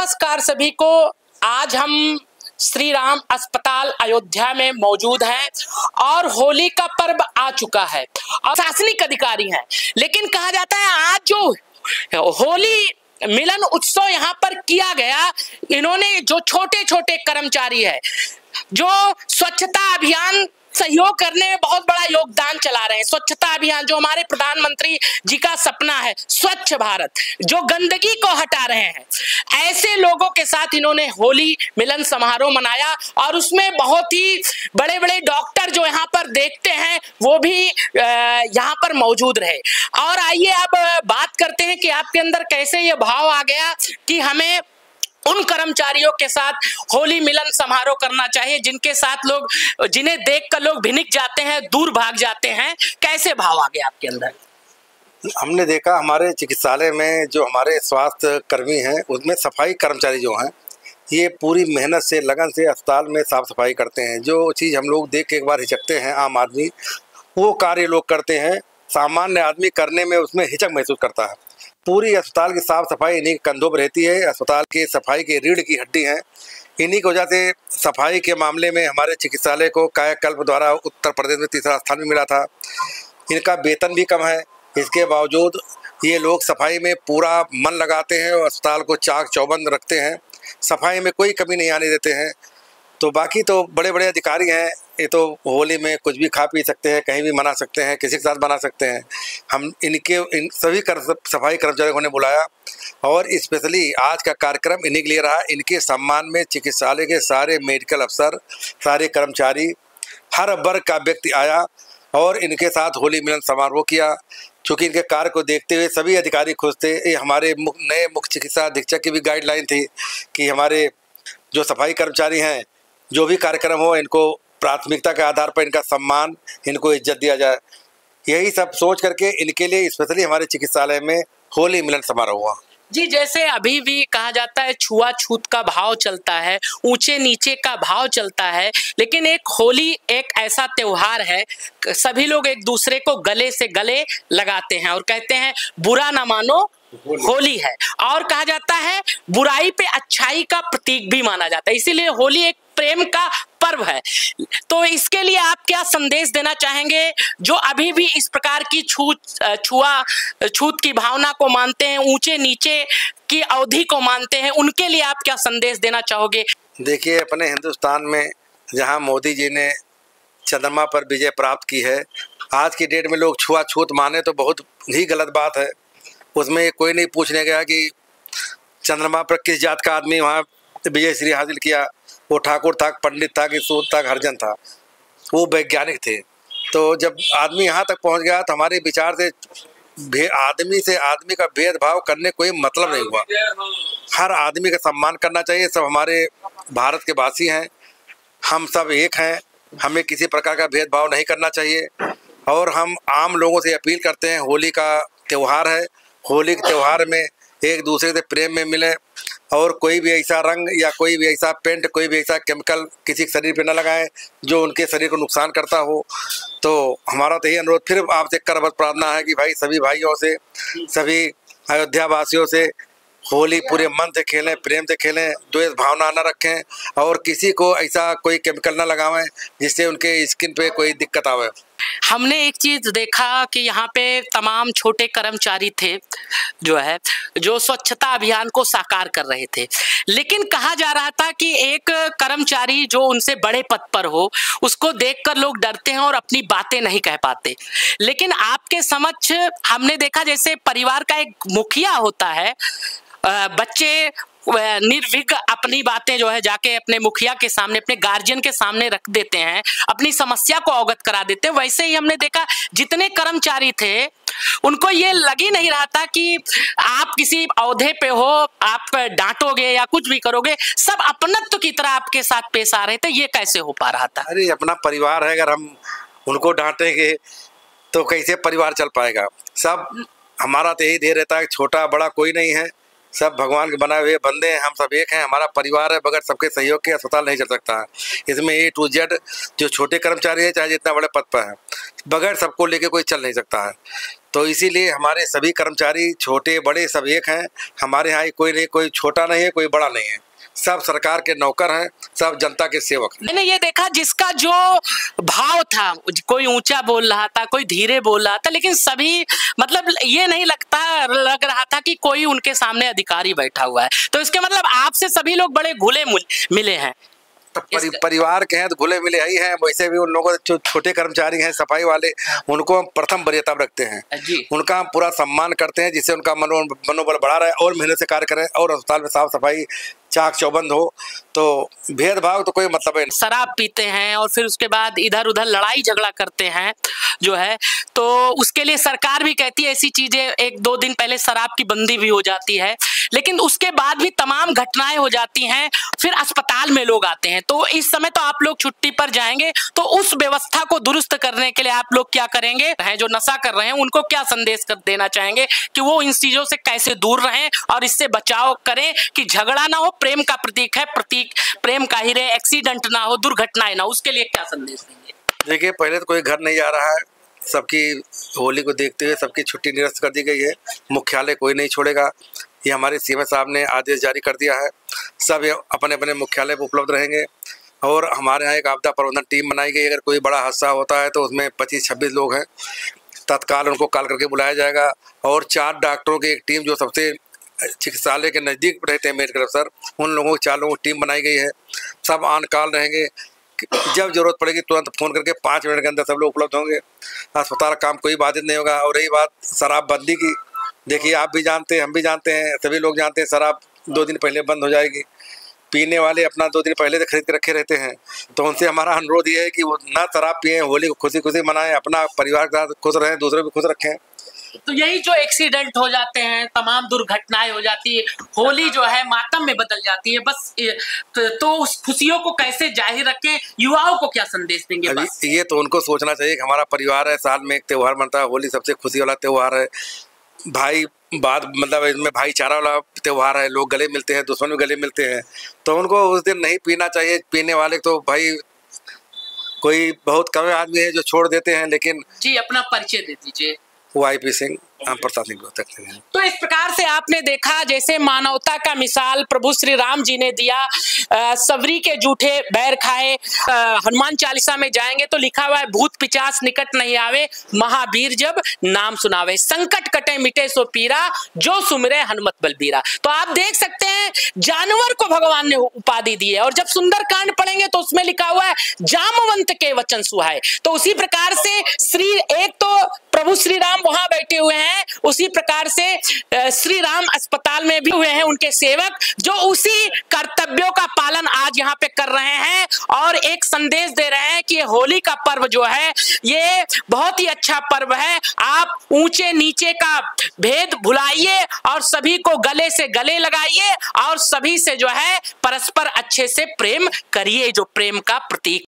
नमस्कार सभी को। आज हम श्री राम अस्पताल अयोध्या में मौजूद हैं और होली का पर्व आ चुका है और प्रशासनिक अधिकारी हैं, लेकिन कहा जाता है आज जो होली मिलन उत्सव यहाँ पर किया गया, इन्होंने जो छोटे छोटे कर्मचारी है जो स्वच्छता अभियान सहयोग करने में बहुत बड़ा योगदान चला रहे हैं। स्वच्छता अभियान जो हमारे प्रधानमंत्री जी का सपना है, स्वच्छ भारत, जो गंदगी को हटा रहे हैं, ऐसे लोगों के साथ इन्होंने होली मिलन समारोह मनाया और उसमें बहुत ही बड़े बड़े डॉक्टर जो यहाँ पर देखते हैं वो भी यहाँ पर मौजूद रहे। और आइए अब बात करते हैं कि आपके अंदर कैसे ये भाव आ गया कि हमें उन कर्मचारियों के साथ होली मिलन समारोह करना चाहिए जिनके साथ लोग, जिन्हें देखकर लोग भिनिक जाते हैं, दूर भाग जाते हैं। कैसे भाव आ गया आपके अंदर? हमने देखा हमारे चिकित्सालय में जो हमारे स्वास्थ्य कर्मी हैं उसमें सफाई कर्मचारी जो हैं ये पूरी मेहनत से लगन से अस्पताल में साफ सफाई करते हैं। जो चीज़ हम लोग देख के एक बार हिचकते हैं आम आदमी, वो कार्य लोग करते हैं, सामान्य आदमी करने में उसमें हिचक महसूस करता है। पूरी अस्पताल की साफ सफाई इन्हीं के कंधों पर रहती है। अस्पताल की सफाई की रीढ़ की हड्डी हैं। इन्हीं की वजह से सफाई के मामले में हमारे चिकित्सालय को कायाकल्प द्वारा उत्तर प्रदेश में तीसरा स्थान भी मिला था। इनका वेतन भी कम है, इसके बावजूद ये लोग सफाई में पूरा मन लगाते हैं और अस्पताल को चाक चौबंद रखते हैं, सफाई में कोई कमी नहीं आने देते हैं। तो बाकी तो बड़े बड़े अधिकारी हैं, ये तो होली में कुछ भी खा पी सकते हैं, कहीं भी मना सकते हैं, किसी के साथ बना सकते हैं। हम इन सभी सफाई कर्मचारियों ने बुलाया और स्पेशली आज का कार्यक्रम इन्हीं के लिए रहा। इनके सम्मान में चिकित्सालय के सारे मेडिकल अफसर, सारे कर्मचारी, हर वर्ग का व्यक्ति आया और इनके साथ होली मिलन समारोह किया। चूँकि इनके कार्य को देखते हुए सभी अधिकारी खुश थे। ये हमारे नए मुख्य चिकित्सा अधीक्षक की भी गाइडलाइन थी कि हमारे जो सफाई कर्मचारी हैं, जो भी कार्यक्रम हो, इनको प्राथमिकता के आधार पर इनका सम्मान, इनको इज्जत दिया जाए। यही सब सोच करके इनके लिए स्पेशली हमारे चिकित्सालय में होली मिलन समारोह हुआ। जी, जैसे अभी भी कहा जाता है छुआछूत का भाव चलता है, ऊंचे नीचे का भाव चलता है, लेकिन एक होली एक ऐसा त्योहार है, सभी लोग एक दूसरे को गले से गले लगाते हैं और कहते हैं बुरा ना मानो होली है। और कहा जाता है बुराई पे अच्छाई का प्रतीक भी माना जाता है, इसीलिए होली एक प्रेम का पर्व है। तो इसके लिए आप क्या संदेश देना चाहेंगे जो अभी भी इस प्रकार की छूत की भावना को मानते हैं, ऊंचे नीचे की अवधि को मानते हैं, उनके लिए आप क्या संदेश देना चाहोगे? देखिए, अपने हिंदुस्तान में जहां मोदी जी ने चंद्रमा पर विजय प्राप्त की है, आज की डेट में लोग छुआछूत माने तो बहुत ही गलत बात है। उसमें कोई नहीं पूछने गया कि चंद्रमा पर किस जात का आदमी वहाँ विजय श्री हासिल किया, वो ठाकुर था, पंडित था कि सूद था, हरिजन था, वो वैज्ञानिक थे। तो जब आदमी यहाँ तक पहुँच गया तो हमारे विचार से आदमी का भेदभाव करने कोई मतलब नहीं हुआ। हर आदमी का सम्मान करना चाहिए। सब हमारे भारत के वासी हैं, हम सब एक हैं, हमें किसी प्रकार का भेदभाव नहीं करना चाहिए। और हम आम लोगों से अपील करते हैं, होली का त्यौहार है, होली के त्यौहार में एक दूसरे से प्रेम में मिलें और कोई भी ऐसा रंग या कोई भी ऐसा पेंट, कोई भी ऐसा केमिकल किसी के शरीर पे न लगाएं जो उनके शरीर को नुकसान करता हो। तो हमारा तो यही अनुरोध फिर आपसे करबद्ध प्रार्थना है कि भाई सभी भाइयों से, सभी अयोध्या वासियों से होली पूरे मन से खेलें, प्रेम से खेलें, द्वेष भावना न रखें और किसी को ऐसा कोई केमिकल न लगावें जिससे उनके स्किन पे कोई दिक्कत आवे। हमने एक चीज देखा कि यहाँ पे तमाम छोटे कर्मचारी थे जो स्वच्छता अभियान को साकार कर रहे थे, लेकिन कहा जा रहा था कि एक कर्मचारी जो उनसे बड़े पद पर हो उसको देखकर लोग डरते हैं और अपनी बातें नहीं कह पाते। लेकिन आपके समक्ष हमने देखा जैसे परिवार का एक मुखिया होता है, बच्चे निर्विघ्न अपनी बातें जो है जाके अपने मुखिया के सामने, अपने गार्जियन के सामने रख देते हैं, अपनी समस्या को अवगत करा देते हैं। वैसे ही हमने देखा जितने कर्मचारी थे उनको ये लग ही नहीं रहा था कि आप किसी ओहदे पे हो, आप डांटोगे या कुछ भी करोगे, सब अपनत्व की तरह आपके साथ पेश आ रहे थे। ये कैसे हो पा रहा था? अरे अपना परिवार है, अगर हम उनको डांटेंगे तो कैसे परिवार चल पाएगा? सब हमारा तो यही ध्येय रहता है, छोटा बड़ा कोई नहीं है, सब भगवान के बनाए हुए बंदे हैं, हम सब एक हैं, हमारा परिवार है। बगैर सबके सहयोग के अस्पताल नहीं चल सकता है। इसमें A to Z जो छोटे कर्मचारी है चाहे जितना बड़े पद पर है, बगैर सबको लेके कोई चल नहीं सकता है। तो इसीलिए हमारे सभी कर्मचारी छोटे बड़े सब एक हैं। हमारे यहाँ कोई नहीं, कोई छोटा नहीं है, कोई बड़ा नहीं है, सब सरकार के नौकर हैं, सब जनता के सेवक हैं। मैंने ये देखा जिसका जो भाव था, कोई ऊंचा बोल रहा था, कोई धीरे बोल रहा था, लेकिन सभी मतलब ये नहीं लग रहा था कि कोई उनके सामने अधिकारी बैठा हुआ है। तो इसके मतलब आपसे सभी लोग बड़े घुले मिले हैं। परिवार के हैं तो घुले मिले ही हैं। वैसे भी उन लोगों जो छोटे कर्मचारी हैं, सफाई वाले, उनको हम प्रथम वरीयता रखते हैं जी। उनका हम पूरा सम्मान करते हैं, जिससे उनका मनोबल बढ़ा रहे और मेहनत से कार्य करें और अस्पताल में साफ सफाई चाक चौबंद हो। तो भेदभाव तो कोई मतलब है। शराब पीते हैं और फिर उसके बाद इधर उधर लड़ाई झगड़ा करते हैं जो है, तो उसके लिए सरकार भी कहती है ऐसी चीजें, 1-2 दिन पहले शराब की बंदी भी हो जाती है, लेकिन उसके बाद भी तमाम घटनाएं हो जाती हैं। फिर अस्पताल में लोग आते हैं, तो इस समय तो आप लोग छुट्टी पर जाएंगे, तो उस व्यवस्था को दुरुस्त करने के लिए आप लोग क्या करेंगे? हैं जो नशा कर रहे हैं उनको क्या संदेश देना चाहेंगे कि वो इन चीजों से कैसे दूर रहें और इससे बचाव करें कि झगड़ा ना हो? प्रेम का प्रतीक है, प्रतीक प्रेम का ही रहे, एक्सीडेंट ना हो, दुर्घटनाएं ना हो, उसके लिए क्या संदेश देंगे? देखिए, पहले तो कोई घर नहीं जा रहा है। सबकी होली को देखते हुए सबकी छुट्टी निरस्त कर दी गई है। मुख्यालय कोई नहीं छोड़ेगा, ये हमारे सीएम साहब ने आदेश जारी कर दिया है। सब अपने अपने मुख्यालय पर उपलब्ध रहेंगे और हमारे यहाँ एक आपदा प्रबंधन टीम बनाई गई। अगर कोई बड़ा हादसा होता है तो उसमें 25-26 लोग हैं, तत्काल उनको कॉल करके बुलाया जाएगा। और 4 डॉक्टरों की एक टीम जो सबसे चिकित्सालय के नज़दीक रहते हैं, मेडिकल अफसर, उन लोगों की 4 लोगों की टीम बनाई गई है। सब ऑन कॉल रहेंगे, जब जरूरत पड़ेगी तुरंत फ़ोन करके 5 मिनट के अंदर सब लोग उपलब्ध होंगे। अस्पताल काम कोई बाधित नहीं होगा। और रही बात शराबबंदी की, देखिए आप भी जानते हैं, हम भी जानते हैं, सभी लोग जानते हैं, शराब 2 दिन पहले बंद हो जाएगी। पीने वाले अपना 2 दिन पहले से खरीद के रखे रहते हैं। तो उनसे हमारा अनुरोध ये है कि वो ना शराब पिएं, होली को खुशी खुशी मनाएं, अपना परिवार के साथ खुश रहें, दूसरे भी खुश रखें। तो यही जो एक्सीडेंट हो जाते हैं, तमाम दुर्घटनाएं हो जाती है, होली जो है मातम में बदल जाती है, बस तो उस खुशियों को कैसे जाहिर रखें? युवाओं को क्या संदेश देंगे? बस ये तो उनको सोचना चाहिए कि हमारा परिवार है, साल में एक त्यौहार बनता है, होली सबसे खुशी वाला त्यौहार है। भाई बात मतलब इसमें भाईचारा वाला त्यौहार है, लोग गले मिलते हैं, दुश्मन भी गले मिलते हैं। तो उनको उस दिन नहीं पीना चाहिए। पीने वाले तो भाई कोई बहुत कम आदमी है जो छोड़ देते हैं। लेकिन जी, अपना परिचय दे दीजिए। YP सिंह, हम प्रशासनिक रोहतक हैं। तो इस प्रकार से आपने देखा जैसे मानवता का मिसाल प्रभु श्री राम जी ने दिया। सबरी के जूठे बैर खाए। हनुमान चालीसा में जाएंगे तो लिखा हुआ है, भूत पिचास निकट नहीं आवे, महावीर जब नाम सुनावे, संकट कटे मिटे सो पीरा, जो सुमिरे हनुमत बलबीरा। तो आप देख सकते हैं जानवर को भगवान ने उपाधि दी है। और जब सुंदरकांड पढ़ेंगे तो उसमें लिखा हुआ है, जामवंत के वचन सुहाए। तो उसी प्रकार से एक तो प्रभु श्री राम वहां बैठे हुए हैं, उसी प्रकार से श्री राम अस्पताल में भी हुए हैं उनके सेवक, जो उसी कर्तव्यों का पालन आज यहाँ पे कर रहे हैं और एक संदेश दे रहे हैं कि ये होली का पर्व जो है ये बहुत ही अच्छा पर्व है। आप ऊंचे नीचे का भेद भुलाइए और सभी को गले से गले लगाइए और सभी से जो है परस्पर अच्छे से प्रेम करिए, जो प्रेम का प्रतीक